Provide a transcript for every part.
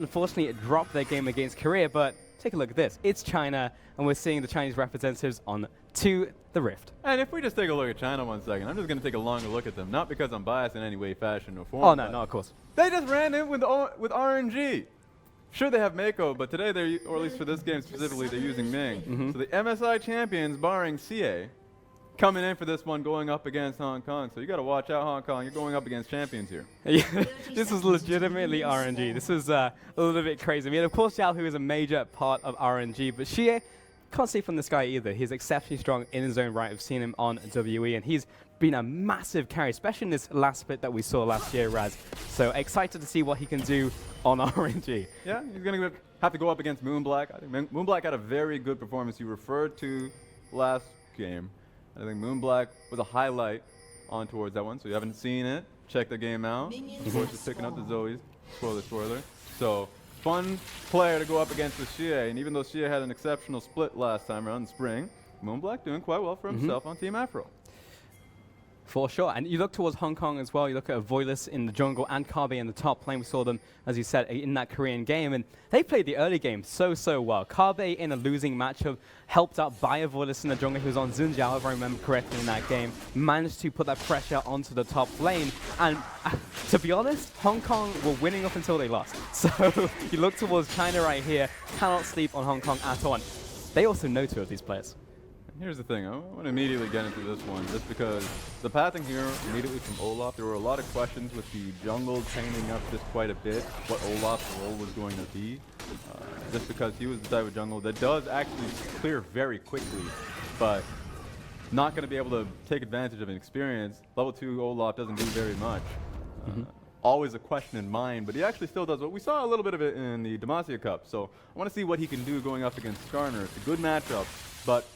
Unfortunately, it dropped their game against Korea, but take a look at this. It's China, and we're seeing the Chinese representatives on to the Rift. And if we just take a look at China 1 second, I'm just going to take a longer look at them, not because I'm biased in any way, fashion, or form. Oh, no, of course. They just ran in with RNG. Sure, they have Mako, but today they're, or at least for this game specifically, they're using Ming. So the MSI champions, barring CA, coming in for this one, going up against Hong Kong. So you got to watch out, Hong Kong. You're going up against champions here. Yeah, this is legitimately RNG. This is a little bit crazy. I mean, of course, Xiao Hu is a major part of RNG, but Xie can't see from this guy either. He's exceptionally strong in his own right. I've seen him on WE, and he's been a massive carry, especially in this last split that we saw last year, Raz. So excited to see what he can do on RNG. Yeah, he's going to have to go up against Moonblack. I think Moonblack had a very good performance. You referred to last game. I think Moonblack was a highlight on towards that one, so you haven't seen it. Check the game out. Of course, just picking up the Zoes. Spoiler. So, fun player to go up against the Xie, and even though Xie had an exceptional split last time around in spring, Moonblack doing quite well for himself on Team Afro. For sure, and you look towards Hong Kong as well. You look at Voiles in the jungle and Kabe in the top lane. We saw them, as you said, in that Korean game, and they played the early game so well. Kabe in a losing matchup, helped out by Voiles in the jungle. He was on Xinjiao, if I remember correctly, in that game. Managed to put that pressure onto the top lane, and to be honest, Hong Kong were winning up until they lost. So you look towards China right here. Cannot sleep on Hong Kong at all. They also know two of these players. Here's the thing, I want to immediately get into this one, just because the pathing here immediately from Olaf, there were a lot of questions with the jungle chaining up just quite a bit, what Olaf's role was going to be, just because he was the type of jungle that does actually clear very quickly, but not going to be able to take advantage of an experience. Level 2 Olaf doesn't do very much. Always a question in mind, but he actually still does. Well, we saw a little bit of it in the Demacia Cup, so I want to see what he can do going up against Skarner. It's a good matchup, but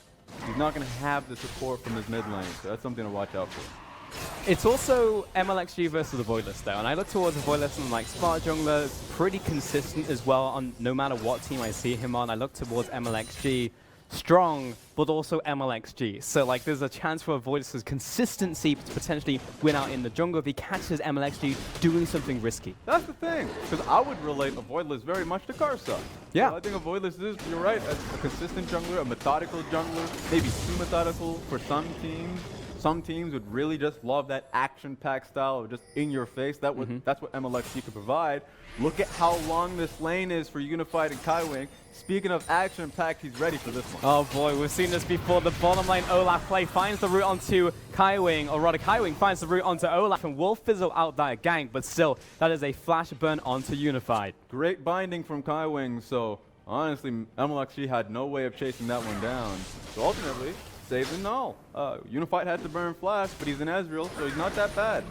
he's not going to have the support from his mid lane, so that's something to watch out for. It's also MLXG versus the Voiles though, and I look towards the Voiles and like Smart Jungler, pretty consistent as well on no matter what team I see him on. I look towards MLXG, strong, but also MLXG. So like there's a chance for Voiles' consistency to potentially win out in the jungle if he catches MLXG doing something risky. That's the thing, because I would relate Avoidless very much to Karsa. Yeah. So I think Avoidless is, you're right, a consistent jungler, a methodical jungler, maybe too methodical for some teams. Some teams would really just love that action-packed style of just in your face. That's what MLXG could provide. Look at how long this lane is for Unified and Kaiwing. Speaking of action-packed, he's ready for this one. Oh boy, we've seen this before. The bottom lane Olaf play finds the route onto Kaiwing, or rather Kaiwing finds the route onto Olaf and will fizzle out that gank, but still, that is a flash burn onto Unified. Great binding from Kaiwing, so honestly, MLXG had no way of chasing that one down. So ultimately, save the null. Unified had to burn Flash, but he's in Ezreal, so he's not that bad.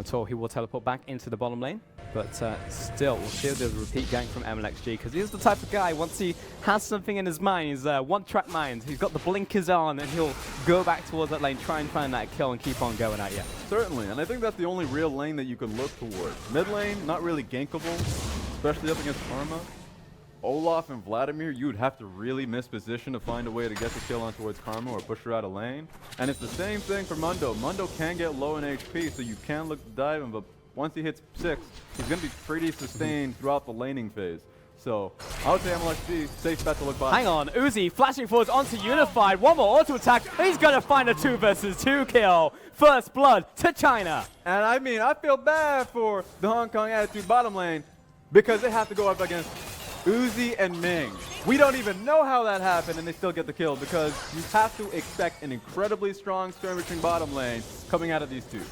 So he will teleport back into the bottom lane, but still, we'll see if there's a repeat gank from MLXG, because he's the type of guy, once he has something in his mind, he's one-track mind, he's got the blinkers on, and he'll go back towards that lane, try and find that kill, and keep on going at you. Certainly, and I think that's the only real lane that you can look towards. Mid lane, not really gankable, especially up against Karma. Olaf and Vladimir, you would have to really miss position to find a way to get the kill on towards Karma or push her out of lane. And it's the same thing for Mundo. Mundo can get low in HP, so you can look to dive him, but once he hits 6, he's going to be pretty sustained throughout the laning phase. So, I would say MLXG, safe bet to look by. Hang on, Uzi flashing forwards onto Unified. One more auto attack. He's going to find a 2 versus 2 kill. First blood to China. And I mean, I feel bad for the Hong Kong Attitude bottom lane because they have to go up against Uzi and Ming. We don't even know how that happened, and they still get the kill because you have to expect an incredibly strong skirmishing bottom lane coming out of these two.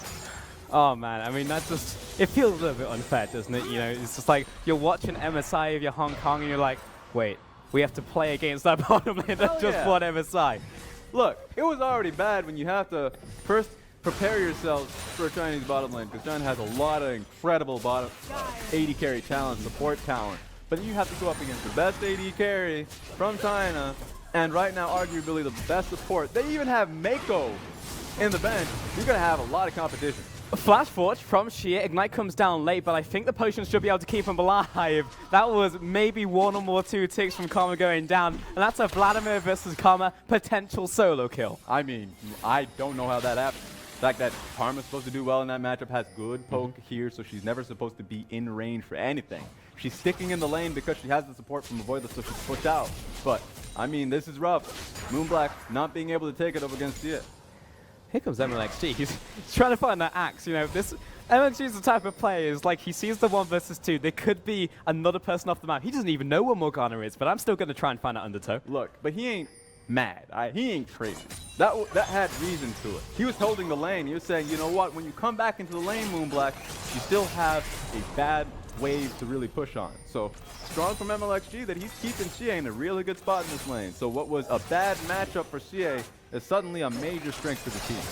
Oh man, I mean that's just, it feels a little bit unfair, doesn't it? You know, it's just like you're watching MSI of your Hong Kong and you're like, wait, we have to play against that bottom lane that's just one MSI. Look, it was already bad when you have to first prepare yourselves for a Chinese bottom lane, because China has a lot of incredible bottom AD carry talent, support talent. But you have to go up against the best AD carry from China, and right now arguably the best support. They even have Mako in the bench. You're going to have a lot of competition. Flash Forge from Xie. Ignite comes down late, but I think the potions should be able to keep him alive. That was maybe one or more 2 ticks from Karma going down, and that's a Vladimir versus Karma potential solo kill. I mean, I don't know how that happened. fact that Karma's supposed to do well in that matchup, has good poke here, so she's never supposed to be in range for anything. She's sticking in the lane because she has the support from Avoidless, so she's pushed out. But, I mean, this is rough. Moonblack not being able to take it up against it. Here comes MLXG. He's trying to find that axe. You know, this MLXG is the type of player is like he sees the 1 versus 2. There could be another person off the map. He doesn't even know where Morgana is, but I'm still going to try and find that undertow. Look, but he ain't mad. He ain't crazy. That had reason to it. He was holding the lane. He was saying, you know what? When you come back into the lane, Moonblack, you still have a bad wave to really push on. So strong from MLXG that he's keeping CA in a really good spot in this lane. So what was a bad matchup for CA is suddenly a major strength for the team.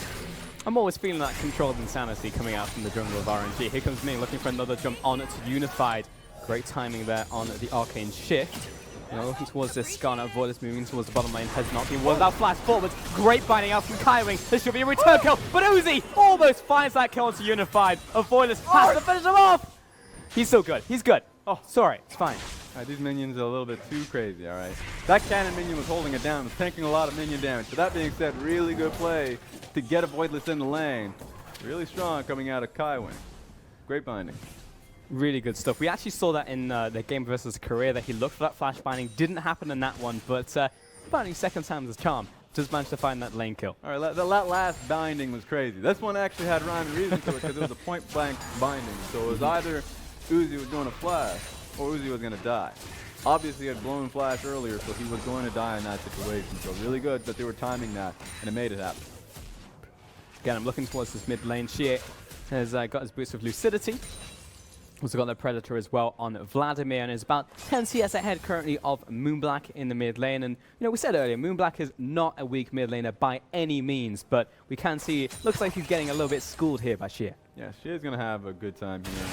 I'm always feeling that controlled insanity coming out from the jungle of RNG. Here comes Ming looking for another jump on it to Unified. Great timing there on the arcane shift. You know, looking towards this Skarner, Avoidless moving towards the bottom lane, has not been one. That flash forwards, great binding out from Kaiwing. This should be a return kill, but Uzi almost finds that kill into Unified. Avoidless has to finish him off. He's still good. He's good. Oh, sorry. It's fine. All right, these minions are a little bit too crazy, all right? That cannon minion was holding it down, was tanking a lot of minion damage. But that being said, really good play to get Avoidless in the lane. Really strong coming out of Kaiwing. Great binding. Really good stuff. We actually saw that in the game versus Korea, that he looked for that flash binding. Didn't happen in that one, but binding second time's a charm. Just managed to find that lane kill. All right, that last binding was crazy. This one actually had rhyme and reason to it because it was a point-blank binding. So it was either Uzi was going to flash or Uzi was going to die. Obviously, he had blown flash earlier, so he was going to die in that situation. So really good that they were timing that, and it made it happen. Again, I'm looking towards this mid lane. Shea has got his boots of Lucidity. Also got the Predator as well on Vladimir, and is about 10 CS ahead currently of Moonblack in the mid lane. And you know, we said earlier, Moonblack is not a weak mid laner by any means, but we can see, looks like he's getting a little bit schooled here by Shea. Yeah, Shea's going to have a good time here.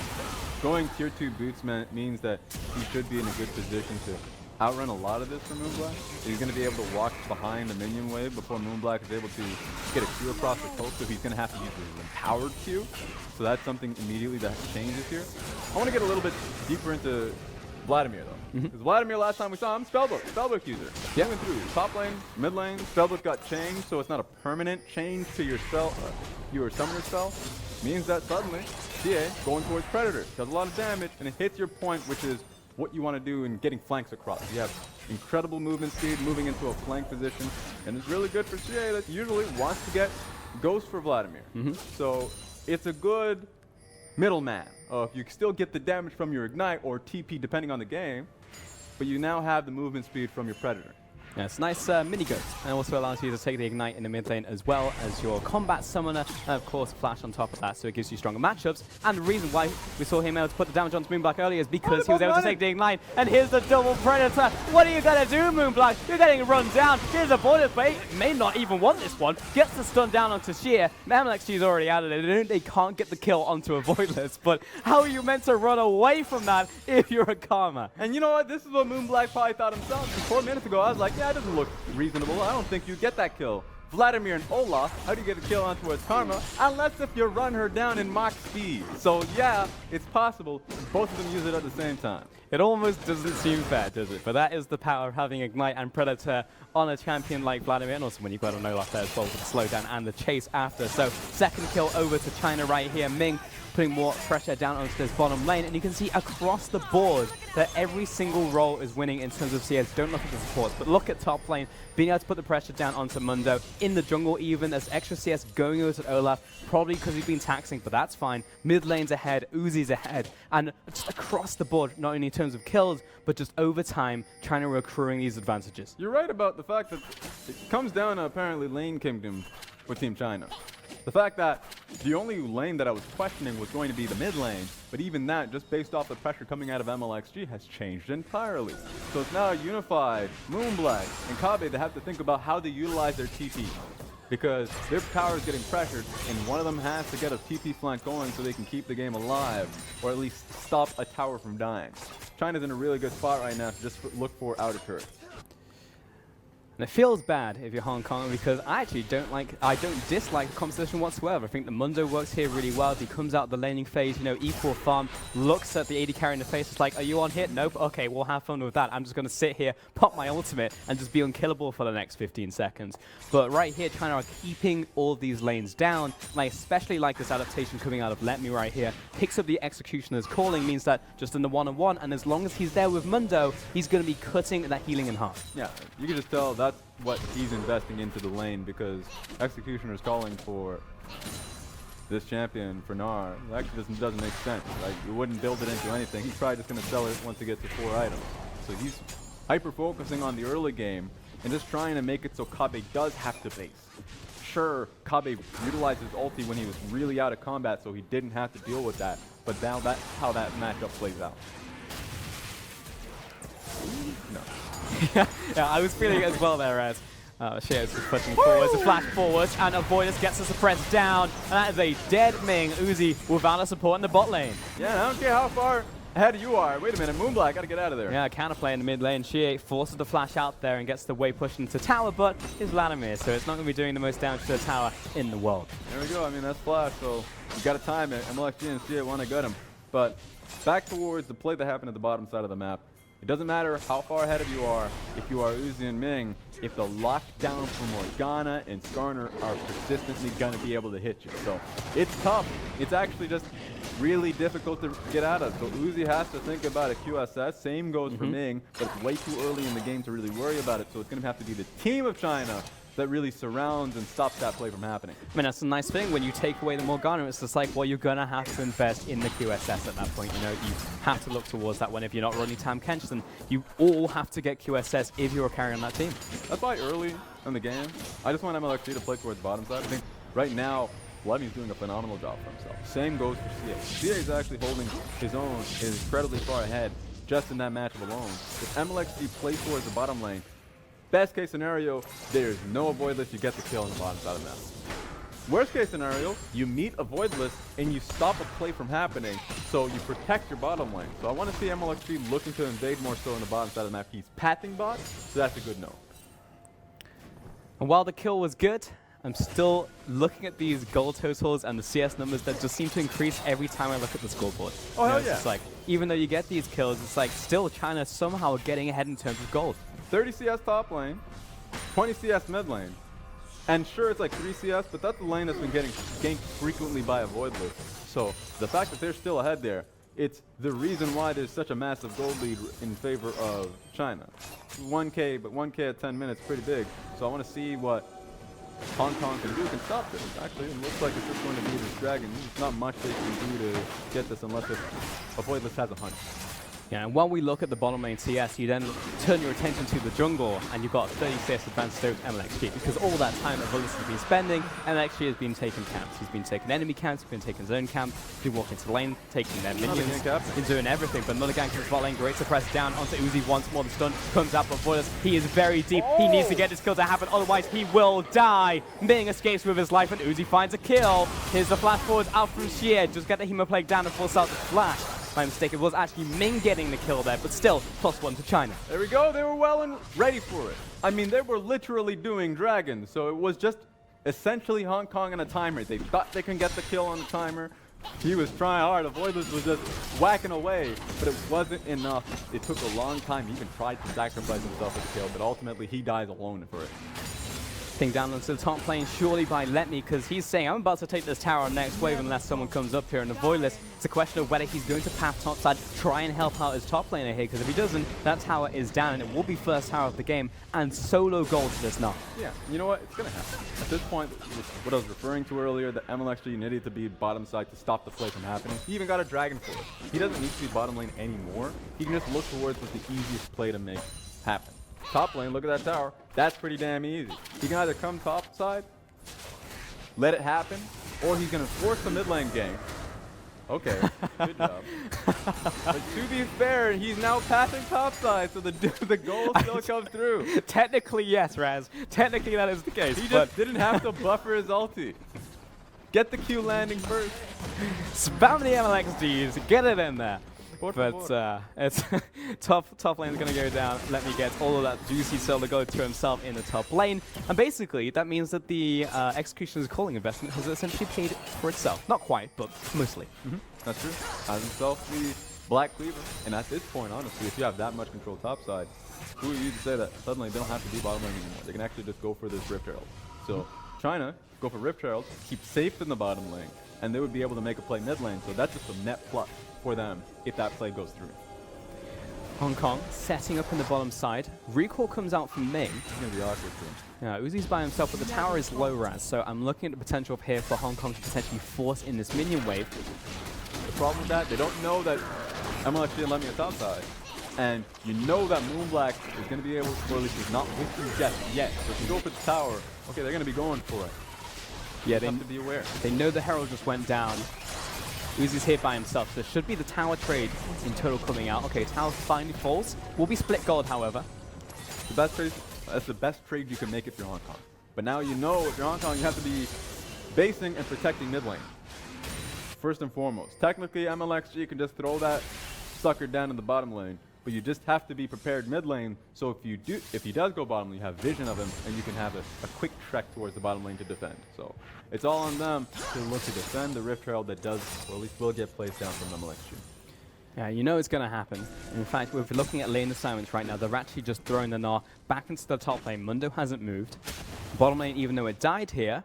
Going tier 2 boots means that he should be in a good position to outrun a lot of this for Moonblack. He's going to be able to walk behind the minion wave before Moonblack is able to get a Q across the coast, so he's going to have to use his empowered Q. So that's something immediately that changes here. I want to get a little bit deeper into Vladimir, though. Because Vladimir, last time we saw him, Spellbook user. Yeah. Going through top lane, mid lane, Spellbook got changed, so it's not a permanent change to your spell, your summoner spell. Means that suddenly, CA going towards Predator, does a lot of damage, and it hits your point, which is what you want to do in getting flanks across. You have incredible movement speed, moving into a flank position, and it's really good for CA that usually wants to get Ghost for Vladimir. So it's a good middleman. If you still get the damage from your Ignite or TP depending on the game, but you now have the movement speed from your Predator. Yeah, it's a nice mini ghost, and also allows you to take the Ignite in the mid lane as well as your combat summoner, and of course Flash on top of that, so it gives you stronger matchups. And the reason why we saw him able to put the damage onto Moonblack earlier is because he was able to take the Ignite, and here's the double Predator. What are you going to do, Moonblack? You're getting run down. Here's a Avoidless, but he may not even want this one. Gets the stun down onto Sheer. MLXG's already out of it. They can't get the kill onto Avoidless, but how are you meant to run away from that if you're a Karma? And you know what? This is what Moonblack probably thought himself. 4 minutes ago, I was like, yeah, it doesn't look reasonable. I don't think you get that kill. Vladimir and Olaf, how do you get a kill onto a Karma? Unless if you run her down in Mach speed. So yeah, it's possible. Both of them use it at the same time. It almost doesn't seem fair, does it? But that is the power of having Ignite and Predator on a champion like Vladimir, and also when you've got an Olaf there as well with the slowdown and the chase after. So second kill over to China right here. Ming putting more pressure down onto this bottom lane, and you can see across the board that every single role is winning in terms of CS. Don't look at the supports, but look at top lane, being able to put the pressure down onto Mundo. In the jungle even, there's extra CS going over to Olaf, probably because he's been taxing, but that's fine. Mid lane's ahead, Uzi's ahead, and just across the board, not only in terms of kills, but just over time, trying to accruing these advantages. You're right about the fact that it comes down to apparently lane kingdom with Team China. The fact that the only lane that I was questioning was going to be the mid lane, but even that, just based off the pressure coming out of MLXG, has changed entirely. So it's now Unified, Moonblack, and Kabe that have to think about how they utilize their TP. Because their power is getting pressured, and one of them has to get a TP flank going so they can keep the game alive, or at least stop a tower from dying. China's in a really good spot right now to just look for outer turrets. And it feels bad if you're Hong Kong because I actually I don't dislike the composition whatsoever. I think the Mundo works here really well. If he comes out the laning phase, you know, equal farm, looks at the AD carry in the face, it's like, are you on hit? Nope. Okay, we'll have fun with that. I'm just going to sit here, pop my ultimate, and just be unkillable for the next 15 seconds. But right here, China are keeping all these lanes down. And I especially like this adaptation coming out of Let Me right here. Picks up the Executioner's calling, means that just in the one-on-one, and as long as he's there with Mundo, he's going to be cutting that healing in half. Yeah, you can just tell that's what he's investing into the lane, because Executioner's calling for this champion for Gnar. It actually doesn't make sense. Like, you wouldn't build it into anything. He's probably just going to sell it once he gets to 4 items. So he's hyper-focusing on the early game and just trying to make it so Kabe does have to base. Sure, Kabe utilized his ulti when he was really out of combat, so he didn't have to deal with that. But now that's how that matchup plays out. No. Yeah, I was feeling it as well there, as Shears is pushing forwards, a flash forwards, and Avoidus gets the suppress down, and that is a dead Ming Uzi without a support in the bot lane. Yeah, I don't care how far ahead you are. Wait a minute, Moonblack, gotta get out of there. Yeah, counterplay in the mid lane. Shie forces the flash out there and gets the way pushed into tower, but it's Vladimir, so it's not going to be doing the most damage to the tower in the world. There we go. I mean, that's flash, so you gotta time it. MLXG and Shie want to get him. But back towards the play that happened at the bottom side of the map. It doesn't matter how far ahead of you are, if you are Uzi and Ming, if the lockdown from Morgana and Skarner are persistently going to be able to hit you. So it's tough. It's actually just really difficult to get out of. So Uzi has to think about a QSS. Same goes for Ming, but it's way too early in the game to really worry about it. So it's going to have to be the team of China that really surrounds and stops that play from happening. I mean, that's a nice thing. When you take away the Morgana, it's just like, well, you're going to have to invest in the QSS at that point. You know, you have to look towards that one. If you're not running Tam Kench, then you all have to get QSS if you're carrying on that team. That's why early in the game, I just want MLXG to play towards the bottom side. I think right now, Vladimir's doing a phenomenal job for himself. Same goes for CA. CA is actually holding his own, is incredibly far ahead just in that matchup alone. If MLXG plays towards the bottom lane, best case scenario, there's no Avoidless, you get the kill on the bottom side of the map. Worst case scenario, you meet Avoidless and you stop a play from happening, so you protect your bottom lane. So I want to see MLXG looking to invade more so on the bottom side of the map. He's pathing bot, so that's a good no. And while the kill was good, I'm still looking at these goal totals and the CS numbers that just seem to increase every time I look at the scoreboard. Oh, hell it's yeah. just like, even though you get these kills, it's like still China somehow getting ahead in terms of gold. 30 CS top lane, 20 CS mid lane. And sure, it's like 3 CS, but that's the lane that's been getting ganked frequently by Avoidless. So the fact that they're still ahead there, it's the reason why there's such a massive gold lead in favor of China. 1K, but 1K at 10 minutes, pretty big. So I want to see what Hong Kong can do, can stop this. Actually, it looks like it's just going to be this dragon. There's not much they can do to get this unless Avoidless has a hunch. Yeah, and while we look at the bottom lane CS, you then turn your attention to the jungle, and you've got 30 CS advantage over MLXG, because all that time Avoidless has been spending, MLXG has been taking camps. He's been taking enemy camps, he's been taking zone camp, he's been walking to the lane, taking their minions, he's doing everything, but another gank from the bot lane, great suppress down onto Uzi once more, the stun comes out, but Avoidless, he is very deep, he needs to get this kill to happen, otherwise he will die. Ming escapes with his life, and Uzi finds a kill. Here's the flash forwards out from Shie, just get the Hemoplague down and force out the flash. My mistake, it was actually Ming getting the kill there, but still, +1 to China. There we go, they were well and ready for it. I mean, they were literally doing dragons, so it was just essentially Hong Kong on a timer. They thought they can get the kill on the timer. He was trying hard, Avoidless was just whacking away, but it wasn't enough. It took a long time. He even tried to sacrifice himself for the kill, but ultimately he dies alone for it. Ping down onto the top lane, surely by Let Me, because he's saying, I'm about to take this tower on next wave unless someone comes up here and Avoidless. It's a question of whether he's going to path topside, try and help out his top laner here, because if he doesn't, that tower is down, and it will be first tower of the game, and solo gold to this Gnar. Yeah, you know what? It's going to happen. At this point, what I was referring to earlier, the MLXG needed to be bottom side to stop the play from happening. He even got a dragon for it. He doesn't need to be bottom lane anymore. He can just look towards what's the easiest play to make happen. Top lane, look at that tower. That's pretty damn easy. He can either come top side, let it happen, or he's going to force the mid lane gank. Okay, good job. But to be fair, he's now passing top side, so the goal still comes through. Technically, yes, Raz. Technically, that is the case. He just didn't have to buffer his ulti. Get the Q landing first. Spam the MLXGs, get it in there. But it's top lane's gonna go down. Let me get all of that juicy solo go to himself in the top lane. And basically, that means that the Executioner's calling investment has essentially paid for itself. Not quite, but mostly. That's true. Has himself the Black Cleaver. And at this point, honestly, if you have that much control topside, who are you to say that suddenly they don't have to be bottom lane anymore? They can actually just go for this Rift Herald. So China, go for Rift Herald, keep safe in the bottom lane, and they would be able to make a play mid lane. So that's just a net plus for them if that play goes through. Hong Kong setting up in the bottom side. Recall comes out from Ming. It's going to be awkward for him. Yeah, Uzi's by himself, but the tower is low raz, so I'm looking at the potential up here for Hong Kong to potentially force in this minion wave. The problem with that, they don't know that MLX didn't let me a top side. And you know that Moonblack is going to be able to, or at least he's not with you just yet. So if you go for the tower, okay, they're going to be going for it. Yeah, they have to be aware. They know the Herald just went down. Uzi's here by himself, so there should be the tower trade in total coming out. Okay, tower finally falls. Will be split gold, however. The best trade, that's the best trade you can make if you're Hong Kong. But now you know if you're Hong Kong, you have to be basing and protecting mid lane. First and foremost. Technically, MLXG can just throw that sucker down in the bottom lane, but you just have to be prepared mid lane, so if he does go bottom lane, you have vision of him, and you can have a quick trek towards the bottom lane to defend. So it's all on them to look to defend the Rift Herald that does, or at least will get placed down from MLXG. Yeah, you know it's going to happen. In fact, we're looking at lane assignments right now. They're actually just throwing the Gnar back into the top lane. Mundo hasn't moved. Bottom lane, even though it died here,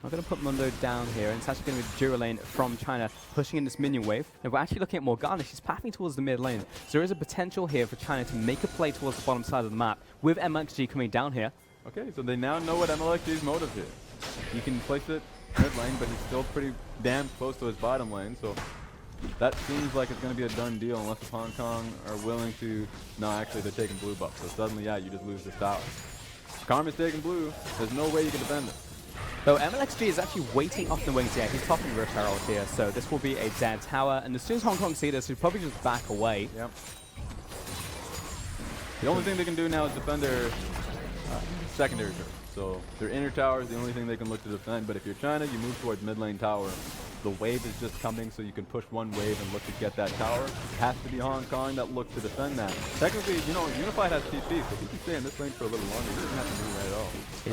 I'm going to put Mundo down here, and it's actually going to be Dura lane from China pushing in this minion wave. And we're actually looking at Morgana. She's pathing towards the mid lane. So there is a potential here for China to make a play towards the bottom side of the map with MLXG coming down here. Okay, so they now know what MLXG's motive is. You can place it mid lane, but he's still pretty damn close to his bottom lane. So that seems like it's going to be a done deal unless if Hong Kong are willing to... No, actually, they're taking blue buff. So suddenly, yeah, you just lose this tower. Karma's taking blue. There's no way you can defend it. So MLXG is actually waiting off the wings. Yeah, he's topping Rift Herald here, so this will be a dead tower. And as soon as Hong Kong see this, he'll probably just back away. Yep. The only thing they can do now is defend their secondary turret. So their inner tower is the only thing they can look to defend. But if you're China, you move towards mid lane tower. The wave is just coming, so you can push one wave and look to get that tower. It has to be Hong Kong that looks to defend that. Technically, you know, Unified has TP, so he can stay in this lane for a little longer. He doesn't have to do that at all. He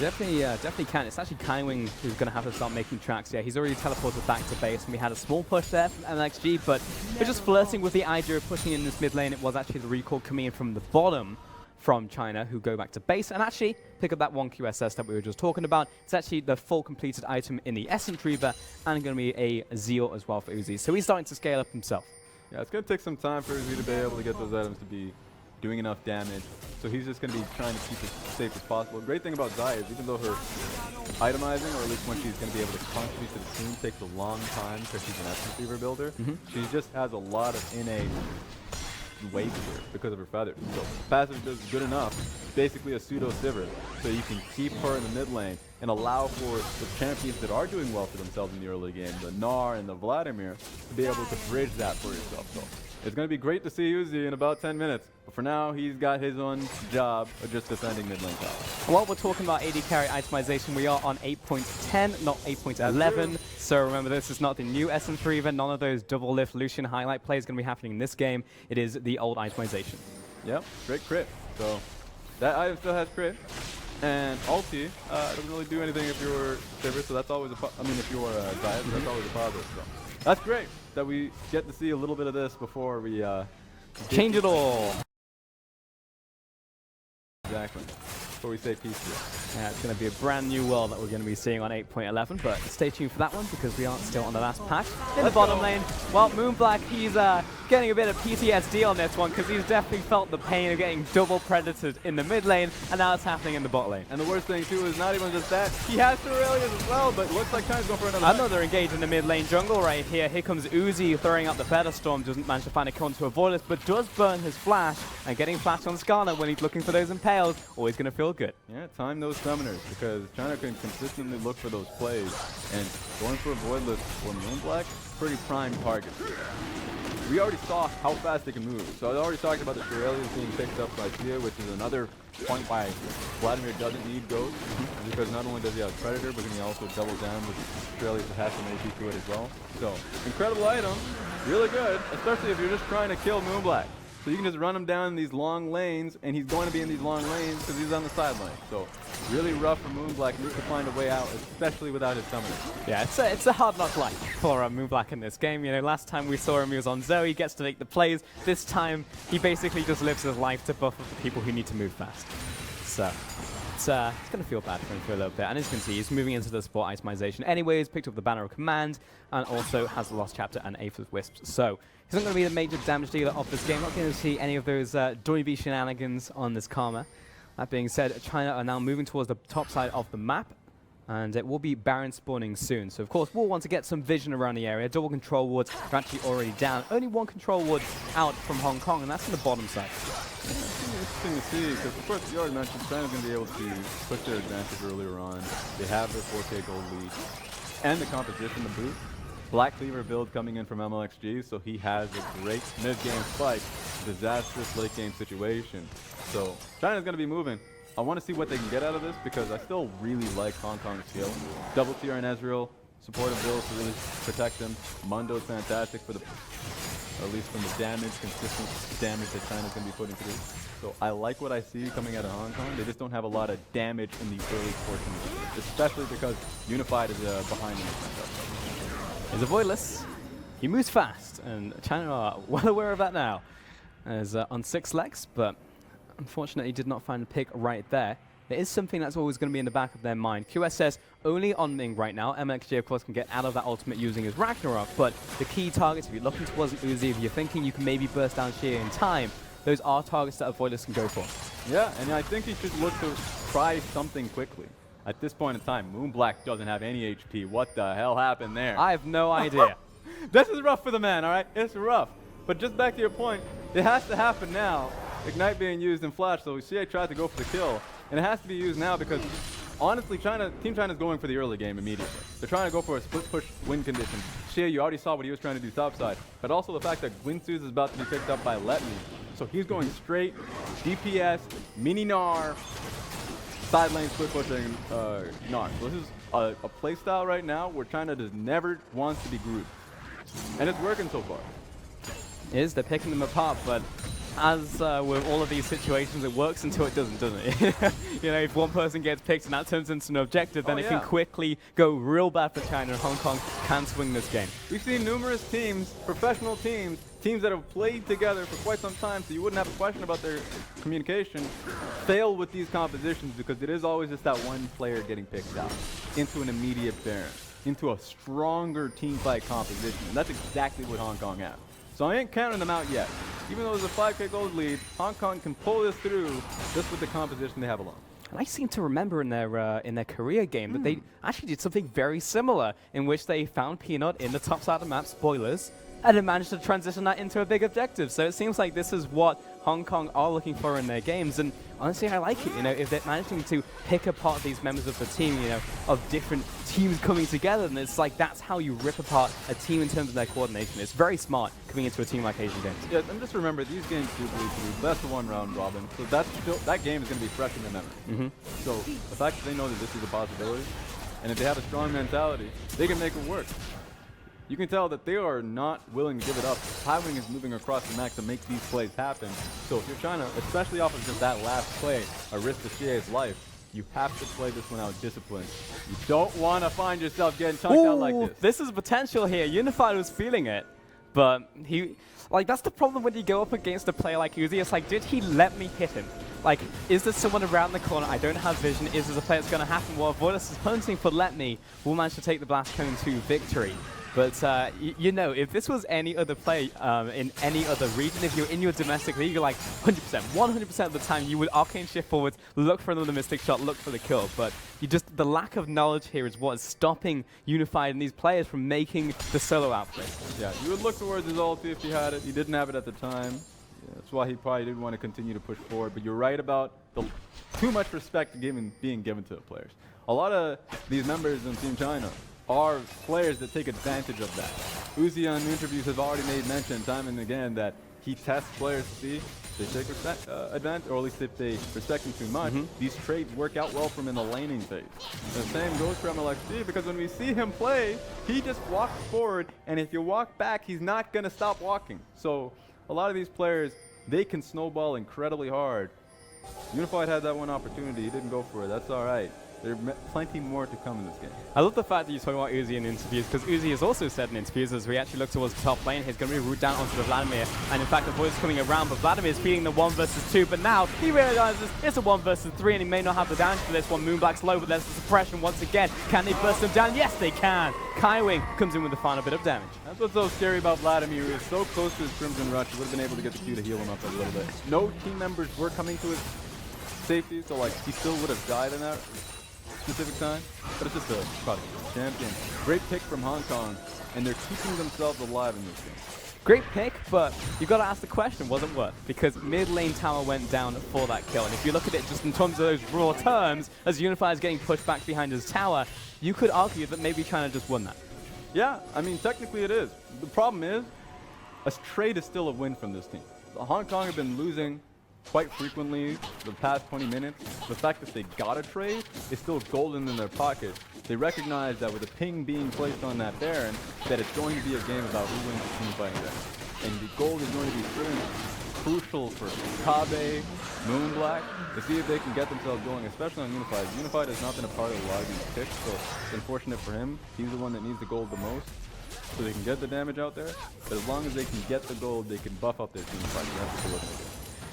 definitely can. It's actually Kaiwing who's going to have to start making tracks. Yeah, he's already teleported back to base, and we had a small push there from MLXG, but we're just flirting with the idea of pushing in this mid lane. It was actually the recall coming in from the bottom from China, who go back to base and actually pick up that one QSS that we were just talking about. It's actually the full completed item in the Essence Reaver, and going to be a Zeal as well for Uzi. So he's starting to scale up himself. Yeah, it's going to take some time for Uzi to be able to get those items to be doing enough damage. So he's just going to be trying to keep it as safe as possible. The great thing about Zaya is even though her itemizing, or at least when she's going to be able to contribute to the team, takes a long time because she's an Essence Reaver builder, she just has a lot of innate weight to her because of her feathers. So passive does good enough, basically a pseudo Sivir, so you can keep her in the mid lane and allow for the champions that are doing well for themselves in the early game, the Gnar and the Vladimir, to be able to bridge that for yourself. So it's going to be great to see Uzi in about 10 minutes. But for now, he's got his own job of just defending mid lane tower. While we're talking about AD carry itemization, we are on 8.10, not 8.11. So remember, this is not the new Essence Reaver. None of those double lift Lucian highlight plays going to be happening in this game. It is the old itemization. Yep, great crit. So that item still has crit. And ulti doesn't really do anything if you're Sivir, so that's always if you're Zaya, so that's always a positive. So that's great that we get to see a little bit of this before we change it all. Exactly. Before we say peace here. Yeah, it's going to be a brand new world that we're going to be seeing on 8.11, but stay tuned for that one because we aren't still on the last patch. In the bottom lane, well, Moonblack, he's getting a bit of PTSD on this one because he's definitely felt the pain of getting double predated in the mid lane, and now it's happening in the bot lane. And the worst thing too is not even just that, he has Aurelius as well, but looks like China's going for another engage in the mid lane jungle right here. Here comes Uzi throwing out the Feather Storm, doesn't manage to find a kill to avoid it, but does burn his flash, and getting flashed on Skarner when he's looking for those impales, always going to feel good. Yeah, time those summoners, because China can consistently look for those plays, and going for a Voidless or Moonblack, pretty prime target. We already saw how fast they can move, so I already talked about the Aurelius being picked up by Tia, which is another point why Vladimir doesn't need Ghost, because not only does he have Predator, but he also doubles down with Aurelius that has some AP to it as well. So, incredible item, really good, especially if you're just trying to kill Moonblack. So you can just run him down in these long lanes, and he's going to be in these long lanes because he's on the sideline. So really rough for Moonblack. Needs to find a way out, especially without his summoner. Yeah, it's a hard knock life for Moonblack in this game. You know, last time we saw him, he was on Zoe, gets to make the plays. This time, he basically just lives his life to buff up the people who need to move fast. So it's going to feel bad for him for a little bit. And as you can see, he's moving into the support itemization anyways, picked up the Banner of Command, and also has the Lost Chapter and Aether Wisps. So he's not going to be the major damage dealer of this game. Not going to see any of those Doivy shenanigans on this Karma. That being said, China are now moving towards the top side of the map, and it will be Baron spawning soon. So of course, we'll want to get some vision around the area. Double control wards are actually already down. Only one control ward out from Hong Kong, and that's on the bottom side. Yeah, it's interesting to see, because of course, you already mentioned China's going to be able to push their advantage earlier on. They have their 4K gold lead, and the composition to boot. Black Cleaver build coming in from MLXG, so he has a great mid-game spike, disastrous late-game situation. So China's going to be moving. I want to see what they can get out of this, because I still really like Hong Kong's skill. Double tier and Ezreal, supportive builds to really protect them. Mundo's fantastic for the, or at least from the damage, consistent damage that China's going to be putting through. So I like what I see coming out of Hong Kong. They just don't have a lot of damage in the early portion of it, especially because Unified is behind them. He's a Voidless. He moves fast, and China are well aware of that now. As on 6 legs, but unfortunately did not find a pick right there. It is something that's always going to be in the back of their mind. QSS only on Ming right now. MLXG, of course, can get out of that ultimate using his Ragnarok, but the key targets, if you're looking towards an Uzi, if you're thinking you can maybe burst down Xie in time, those are targets that a Voidless can go for. Yeah, and I think he should look to try something quickly. At this point in time, Moonblack doesn't have any HP. What the hell happened there? I have no idea. This is rough for the man, all right? It's rough. But just back to your point, it has to happen now. Ignite being used in Flash, so CA tried to go for the kill. And it has to be used now because, honestly, Team China's going for the early game immediately. They're trying to go for a split push win condition. Xie, you already saw what he was trying to do topside. But also the fact that Guinsoo's is about to be picked up by Let Me. So he's going straight DPS, mini Gnar, side lane split pushing Gnar. So this is a play style right now where China just never wants to be grouped. And it's working so far. They're picking them apart, but as with all of these situations, it works until it doesn't it? You know, if one person gets picked and that turns into an objective, then it can quickly go real bad for China, and Hong Kong can swing this game. We've seen numerous teams, professional teams that have played together for quite some time, so you wouldn't have a question about their communication, fail with these compositions because it is always just that one player getting picked out into an immediate Baron, into a stronger team fight composition, and that's exactly what Hong Kong has. So I ain't counting them out yet. Even though there's a 5K gold lead, Hong Kong can pull this through just with the composition they have alone. And I seem to remember in their Korea game that they actually did something very similar, in which they found Peanut in the top side of the map, spoilers, and then managed to transition that into a big objective. So it seems like this is what Hong Kong are looking for in their games, and honestly, I like it. You know, if they're managing to pick apart these members of the team, you know, of different teams coming together, and it's like that's how you rip apart a team in terms of their coordination. It's very smart coming into a team like Asian Games. Yeah, and just remember, these games do bleed through. That's the one round robin, so that's still, that game is going to be fresh in their memory. So the fact that they know that this is a possibility, and if they have a strong mentality, they can make it work. You can tell that they are not willing to give it up. Timing is moving across the map to make these plays happen. So if you're trying to, especially off of just that last play, a risk to Xie's life, you have to play this one out disciplined. You don't want to find yourself getting chunked out like this. This is potential here. Unified was feeling it, but that's the problem when you go up against a player like Uzi. It's like, did he let me hit him? Like, is there someone around the corner? I don't have vision. Is there a play that's going to happen? Well, Voidless is hunting for Let Me. We'll manage to take the Blast Cone to victory. But, you know, if this was any other play in any other region, if you're in your domestic league, you're like 100%, 100% of the time, you would arcane shift forwards, look for another Mystic Shot, look for the kill. But the lack of knowledge here is what is stopping Unified and these players from making the solo outplay. Yeah, you would look towards his ulti if he had it. He didn't have it at the time. Yeah, that's why he probably didn't want to continue to push forward. But you're right about the too much respect being given to the players. A lot of these members in Team China are players that take advantage of that. Uzi on interviews has already made mention time and again that he tests players to see if they take advantage, or at least if they respect him too much. These trades work out well for him in the laning phase. The same goes for MLXG, because when we see him play, he just walks forward, and if you walk back, he's not going to stop walking. So a lot of these players, they can snowball incredibly hard. Unified had that one opportunity. He didn't go for it. That's all right. There's plenty more to come in this game. I love the fact that you talk about Uzi in interviews, because Uzi has also said in interviews, as we actually look towards the top lane, he's going to be root down onto the Vladimir. And in fact, the voice coming around, but Vladimir's feeding the 1 versus 2. But now he realizes it's a 1 versus 3, and he may not have the damage for this one. Moonblack's low, but there's the suppression once again. Can they burst him down? Yes, they can. Kaiwing comes in with the final bit of damage. That's what's so scary about Vladimir. He was so close to his Crimson Rush, he would have been able to get the Q to heal him up a little bit. No team members were coming to his safety, so like he still would have died in that specific time, but it's just a product of the champion. Great pick from Hong Kong, and they're keeping themselves alive in this game. Great pick, but you've got to ask the question, was it worth? Because mid lane tower went down for that kill, and if you look at it just in terms of those raw terms, as Unified is getting pushed back behind his tower, you could argue that maybe China just won that. Yeah, I mean, technically it is. The problem is, a trade is still a win from this team. Hong Kong have been losing quite frequently the past 20 minutes. The fact that they got a trade is still golden in their pocket. They recognize that with a ping being placed on that Baron, that it's going to be a game about who wins the team fighting there. And the gold is going to be crucial for Kabe, Moonblack, to see if they can get themselves going, especially on Unified. Unified has not been a part of a lot of these picks, so it's unfortunate for him. He's the one that needs the gold the most, so they can get the damage out there. But as long as they can get the gold, they can buff up their team fight. That's what they're looking to do.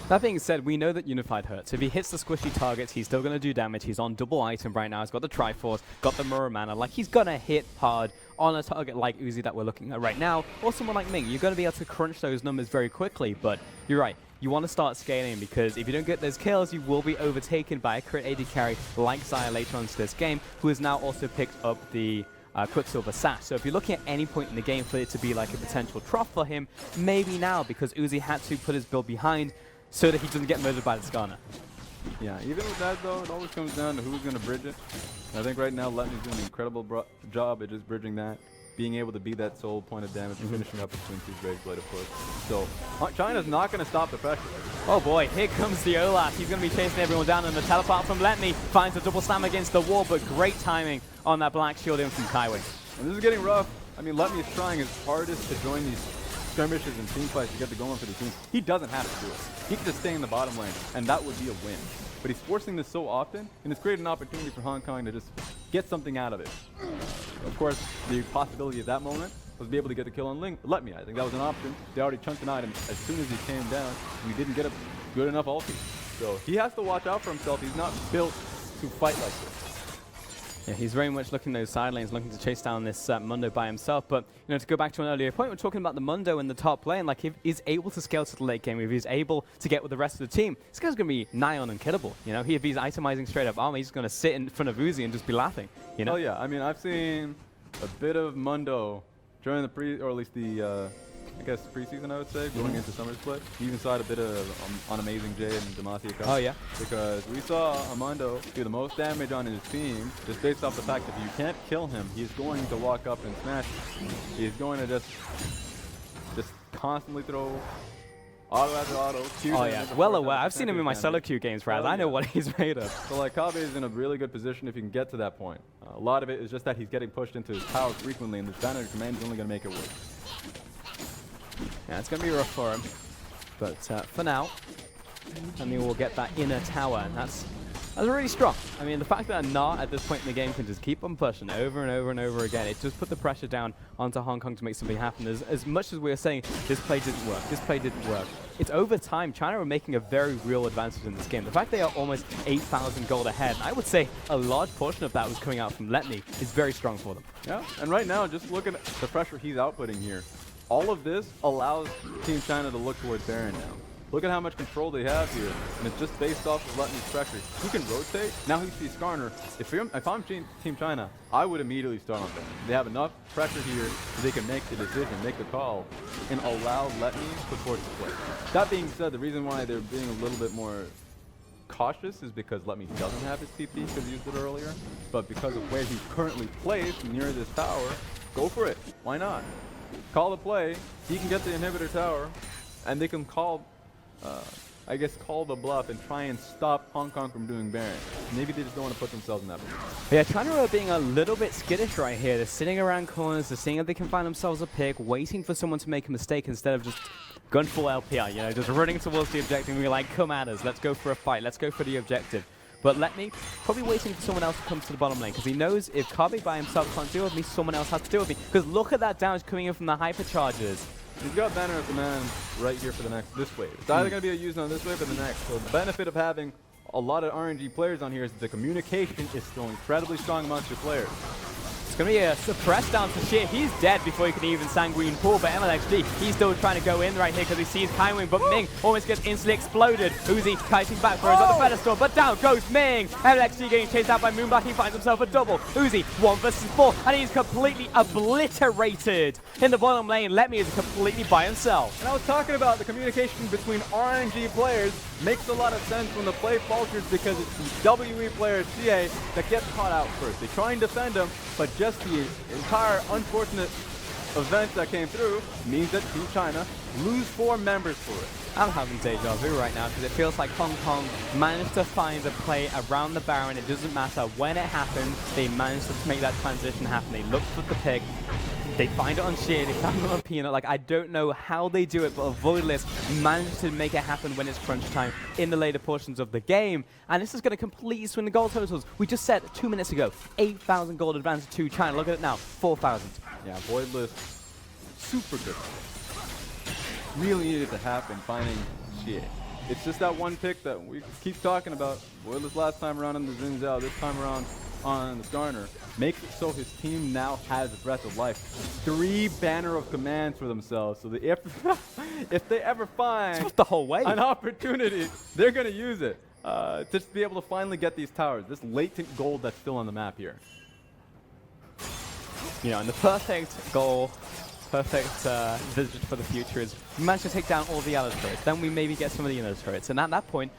That being said, we know that Unified hurts. If he hits the squishy targets, he's still going to do damage. He's on double item right now. He's got the Triforce, got the Mirror Mana. Like, he's going to hit hard on a target like Uzi that we're looking at right now, or someone like Ming. You're going to be able to crunch those numbers very quickly, but you're right. You want to start scaling, because if you don't get those kills, you will be overtaken by a crit AD carry like Xayah later on into this game, who has now also picked up the Quicksilver Sash. So if you're looking at any point in the game for it to be like a potential trough for him, maybe now, because Uzi had to put his build behind so that he doesn't get murdered by the Skarner. Yeah, even with that though, it always comes down to who's going to bridge it. And I think right now Letney's doing an incredible job at just bridging that, being able to be that sole point of damage, finishing up between two Graveblade, of course. So China's not going to stop the pressure. Oh boy, here comes the Olaf. He's going to be chasing everyone down, and the teleport from Letney finds a double slam against the wall, but great timing on that black shield in from Kaiwing. And this is getting rough. I mean, Letney is trying his hardest to join these skirmishes and team fights to get the going for the team. He doesn't have to do it. He can just stay in the bottom lane, and that would be a win. But he's forcing this so often, and it's created an opportunity for Hong Kong to just get something out of it. Of course, the possibility at that moment was to be able to get the kill on Letme. I think that was an option. They already chunked an item as soon as he came down, and he didn't get a good enough ulti. So he has to watch out for himself. He's not built to fight like this. Yeah, he's very much looking those side lanes, looking to chase down this Mundo by himself. But, you know, to go back to an earlier point, we're talking about the Mundo in the top lane. Like, if he's able to scale to the late game, if he's able to get with the rest of the team, this guy's going to be nigh on unkillable. You know, if he's itemizing straight up armor, he's going to sit in front of Uzi and just be laughing, you know? Oh, yeah. I mean, I've seen a bit of Mundo during the or at least the, I guess, preseason, I would say, going into Summer Split. He even saw a bit of on Amazing J and Demacia Cup. Oh, yeah? Because we saw Armando do the most damage on his team just based off the fact that if you can't kill him, he's going to walk up and smash you. He's going to just constantly throw auto after auto. Oh, yeah. Well aware. I've seen him in my solo queue games, Raz. I know what he's made of. So, like, Kabe is in a really good position if you can get to that point. A lot of it is just that he's getting pushed into his tower frequently, and this banner command is only going to make it worse. Yeah, it's going to be rough for him. But for now, I mean, we'll get that inner tower, and that's really strong. I mean, the fact that Nah at this point in the game can just keep on pushing over and over and over again, it just put the pressure down onto Hong Kong to make something happen. As much as we were saying, this play didn't work, it's over time. China are making a very real advantage in this game. The fact they are almost 8,000 gold ahead, and I would say a large portion of that was coming out from Letney, is very strong for them. Yeah, and right now, just look at the pressure he's outputting here. All of this allows Team China to look towards Baron now. Look at how much control they have here, and it's just based off of Letney's pressure. He can rotate. Now he sees Skarner. If I'm Team China, I would immediately start on Baron. They have enough pressure here so they can make the decision, make the call, and allow Letney to force the play. That being said, the reason why they're being a little bit more cautious is because Letney doesn't have his TP because he used it earlier, but because of where he's currently placed near this tower, go for it. Why not? Call the play. He can get the inhibitor tower. and they can call, I guess, call the bluff and try and stop Hong Kong from doing Baron. Maybe they just don't want to put themselves in that position. Yeah, China are being a little bit skittish right here. They're sitting around corners, they're seeing if they can find themselves a pick, waiting for someone to make a mistake instead of just gun full LPR, you know, just running towards the objective and being like, come at us, let's go for a fight, let's go for the objective. But let me, probably waiting for someone else to come to the bottom lane, because he knows if Kabe by himself can't deal with me, someone else has to deal with me. Because look at that damage coming in from the hypercharges. He's got banner of command right here for the next this wave. It's either going to be used on this wave or the next. So the benefit of having a lot of RNG players on here is that the communication is still incredibly strong amongst your players. It's going to be a suppress down for Sheer. He's dead before he can even Sanguine pull, but MLXG, he's still trying to go in right here because he sees Kaiwing, but Ming almost gets instantly exploded. Uzi kiting back for his other pedestal, but down goes Ming. MLXG getting chased out by Moonblack. He finds himself a double. Uzi, 1 versus 4, and he's completely obliterated in the bottom lane. Lemmy is completely by himself. And I was talking about the communication between RNG players makes a lot of sense when the play falters because it's the WE player CA that gets caught out first. They try and defend him, but just the entire unfortunate event that came through means that Team China lose 4 members for it. I'm having deja vu right now because it feels like Hong Kong managed to find a play around the Baron. It doesn't matter when it happened, they managed to make that transition happen. They looked for the pick, they find it on Sheer, they found it on Peanut. Like, I don't know how they do it, but Voidless managed to make it happen when it's crunch time in the later portions of the game. And this is going to completely swing the goal totals. We just said 2 minutes ago, 8,000 gold advantage to China. Look at it now, 4,000. Yeah, Voidless, super good. Really needed to happen, finding Sheer. It's just that one pick that we keep talking about. Voidless last time around on the Xin Zhao, this time around on the Starner, makes it so his team now has a breath of life. 3 banner of commands for themselves, so that if they ever find the whole way an opportunity, they're going to use it to just be able to finally get these towers. This latent gold that's still on the map here. You know, and the perfect goal, perfect vision for the future is we manage to take down all the other turrets, then we maybe get some of the inner turrets, and at that point,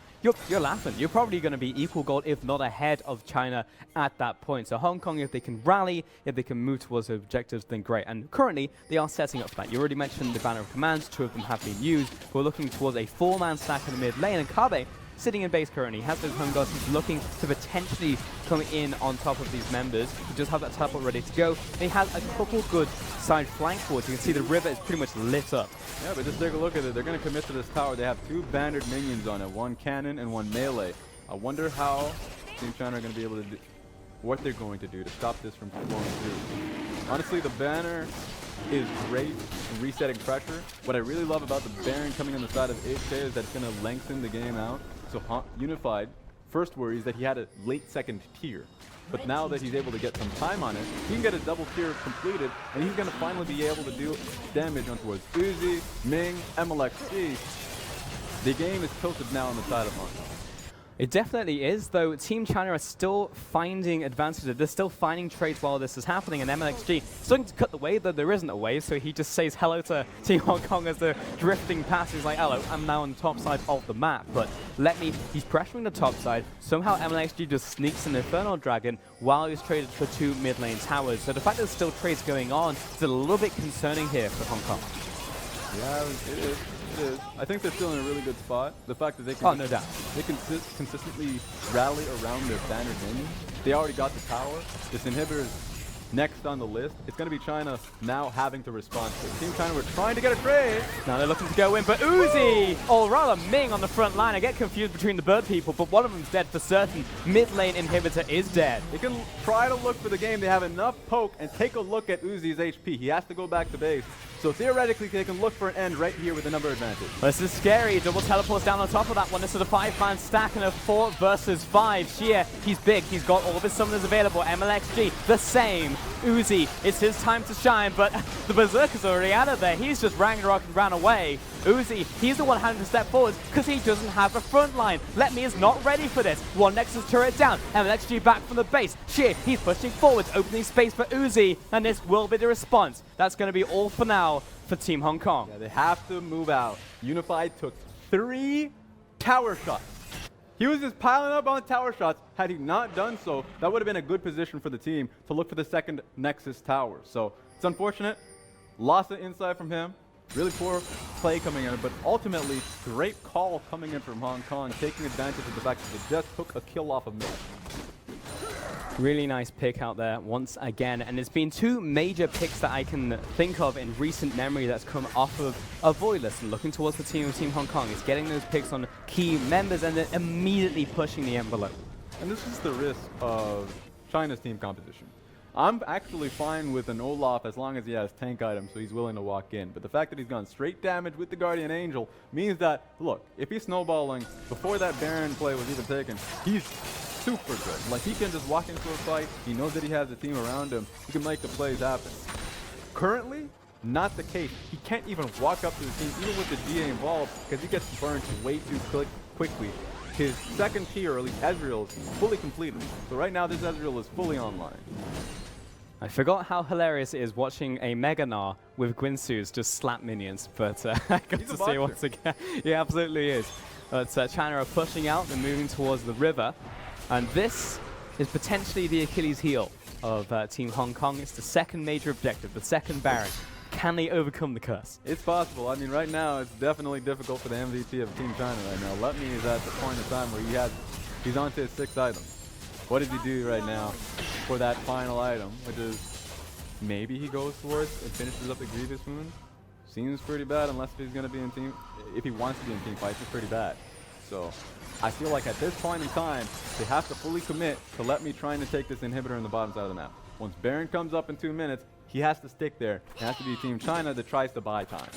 you're laughing. You're probably going to be equal gold, if not ahead of China at that point. So Hong Kong, if they can rally, if they can move towards their objectives, then great. And currently, they are setting up for that. You already mentioned the banner of commands. 2 of them have been used. We're looking towards a 4-man stack in the mid lane. And Kabe, sitting in base currently, has those home guards. He's looking to potentially come in on top of these members. He does have that teleport ready to go. And he has a couple good side flank forwards. You can see the river is pretty much lit up. Yeah, but just take a look at it. They're going to commit to this tower. They have 2 bannered minions on it, 1 cannon and 1 melee. I wonder how Team China are going to be able to do, what they're going to do to stop this from flowing through. Honestly, the banner is great in resetting pressure. What I really love about the Baron coming on the side of 8K is that it's going to lengthen the game out. So Unified, first worry is that he had a late second tier. But now that he's able to get some time on it, he can get a double tier completed, and he's going to finally be able to do damage on towards Uzi, Ming, MLXG. The game is tilted now on the side of Hong Kong. It definitely is, though Team China are still finding advantages. They're still finding trades while this is happening, and MLXG starting to cut the wave, though there isn't a wave, so he just says hello to Team Hong Kong as they're drifting past. He's like, hello, I'm now on the top side of the map. But he's pressuring the top side. Somehow MLXG just sneaks an Infernal Dragon while he's traded for 2 mid lane towers. So the fact there's still trades going on is a little bit concerning here for Hong Kong. Yeah, it is. It is. I think they're still in a really good spot. The fact that they can, no doubt, they can consistently rally around their banner minions. They already got the tower. This inhibitor is next on the list. It's going to be China now having to respond to it. Team China were trying to get a trade. Now they're looking to go in, but Uzi, or rather Ming on the front line. I get confused between the bird people, but one of them's dead for certain. Mid lane inhibitor is dead. They can try to look for the game. They have enough poke, and take a look at Uzi's HP. He has to go back to base. So theoretically, they can look for an end right here with a number advantage. This is scary. Double teleports down on top of that one. This is a 5-man stack and a 4 versus 5. Sheer, he's big. He's got all of his summoners available. MLXG, the same. Uzi, it's his time to shine, but the Berserker's already out of there. He's just Ragnarok and ran away. Uzi, he's the one having to step forward because he doesn't have a front line. Letme is not ready for this. 1 Nexus turret down. MLXG back from the base. Sheer, he's pushing forwards, opening space for Uzi, and this will be the response. That's going to be all for now for Team Hong Kong. Yeah, they have to move out. Unified took 3 tower shots. He was just piling up on tower shots. Had he not done so, that would have been a good position for the team to look for the second Nexus tower. So it's unfortunate. Lost the insight from him. Really poor play coming in, but ultimately great call coming in from Hong Kong, taking advantage of the fact that they just took a kill off of mid. Really nice pick out there once again, and it's been two major picks that I can think of in recent memory that's come off of a Voidless, and looking towards the team of Team Hong Kong. It's getting those picks on key members and then immediately pushing the envelope. And this is the risk of China's team composition. I'm actually fine with an Olaf as long as he has tank items, so he's willing to walk in. But the fact that he's gone straight damage with the Guardian Angel means that, look, if he's snowballing before that Baron play was even taken, he's super good. Like, he can just walk into a fight, he knows that he has a team around him, he can make the plays happen. Currently, not the case. He can't even walk up to the team, even with the GA involved, because he gets burned way too quickly. His second tier, or at least Ezreal, is fully completed. So right now, this Ezreal is fully online. I forgot how hilarious it is watching a Mega Gnar with Guinsoo's just slap minions, but I got to see it once again. He absolutely is. But China are pushing out, they're moving towards the river. And this is potentially the Achilles heel of Team Hong Kong. It's the second major objective, the second Baron. Can they overcome the curse? It's possible. I mean, right now, it's definitely difficult for the MVP of Team China right now. Let Me is at the point in time where he's on to his 6th item. What does he do right now for that final item, which is maybe he goes towards and finishes up the Grievous Moon? Seems pretty bad unless he's going to be in team. If he wants to be in team fights, it's pretty bad. So I feel like at this point in time, they have to fully commit to Let Me trying to take this inhibitor in the bottom side of the map. Once Baron comes up in 2 minutes, he has to stick there. It has to be Team China that tries to buy time.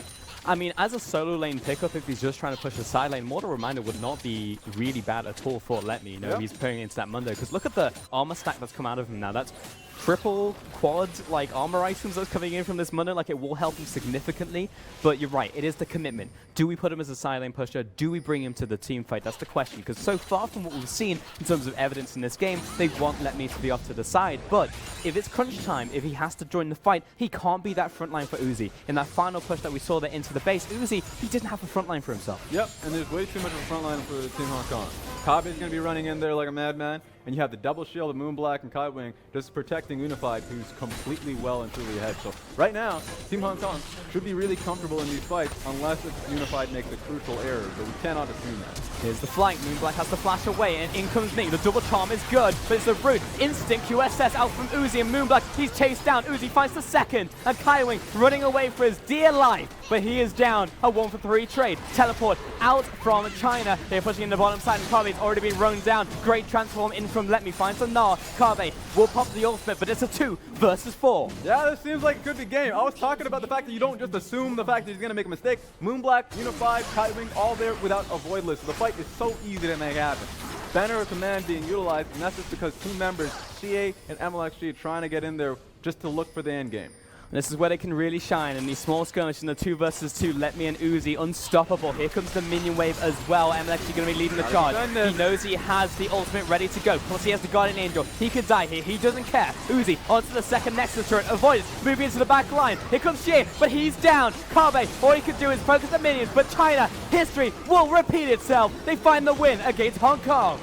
I mean, as a solo lane pickup, if he's just trying to push the side lane, Mortal Reminder would not be really bad at all for Let Me. You know, he's putting into that Mundo. Because look at the armor stack that's come out of him now. That's triple, quad, like, armor items that's coming in from this Mundo. Like, it will help him significantly. But you're right, it is the commitment. Do we put him as a side lane pusher? Do we bring him to the team fight? That's the question. Because so far from what we've seen in terms of evidence in this game, they want Let Me to be off to the side. But if it's crunch time, if he has to join the fight, he can't be that front line for Uzi. In that final push that we saw there into the base, Uzi, he didn't have a front line for himself. Yep, and there's way too much of a front line for Team Hong Kong. Kabe's going to be running in there like a madman, and you have the double shield of Moonblack and Kaiwing just protecting Unified, who's completely well and truly ahead. So right now, Team Hong Kong should be really comfortable in these fights unless if Unified makes a crucial error, but we cannot assume that. Here's the flank. Moonblack has to flash away, and in comes Ning. The double charm is good, but it's a root. Instant QSS out from Uzi, and Moonblack, he's chased down. Uzi finds the second, and Kaiwing running away for his dear life, but he is down. A 1-for-3 trade. Teleport out from China. They're pushing in the bottom side, and Kabe's already been run down. Great transform in from Let Me finds a Gnar. Kabe will pop the ultimate, but it's a 2 versus 4. Yeah, this seems like a good game. I was talking about the fact that you don't just assume the fact that he's going to make a mistake. Moonblack, Unified, Kaiwing, all there without a Voidless. So the fight is so easy to make happen. Banner of Command being utilized, and that's just because team members, CA and MLXG, are trying to get in there just to look for the end game. This is where they can really shine in these small skirmishes in the 2 versus 2. Let Me and Uzi unstoppable. Here comes the minion wave as well. MLXG going to be leading the charge. He knows he has the ultimate ready to go. Plus he has the Guardian Angel. He could die here. He doesn't care. Uzi onto the second Nexus turret. Avoid it. Moving into the back line. Here comes Jie, but he's down. Kabe, all he could do is focus the minions. But China, history will repeat itself. They find the win against Hong Kong.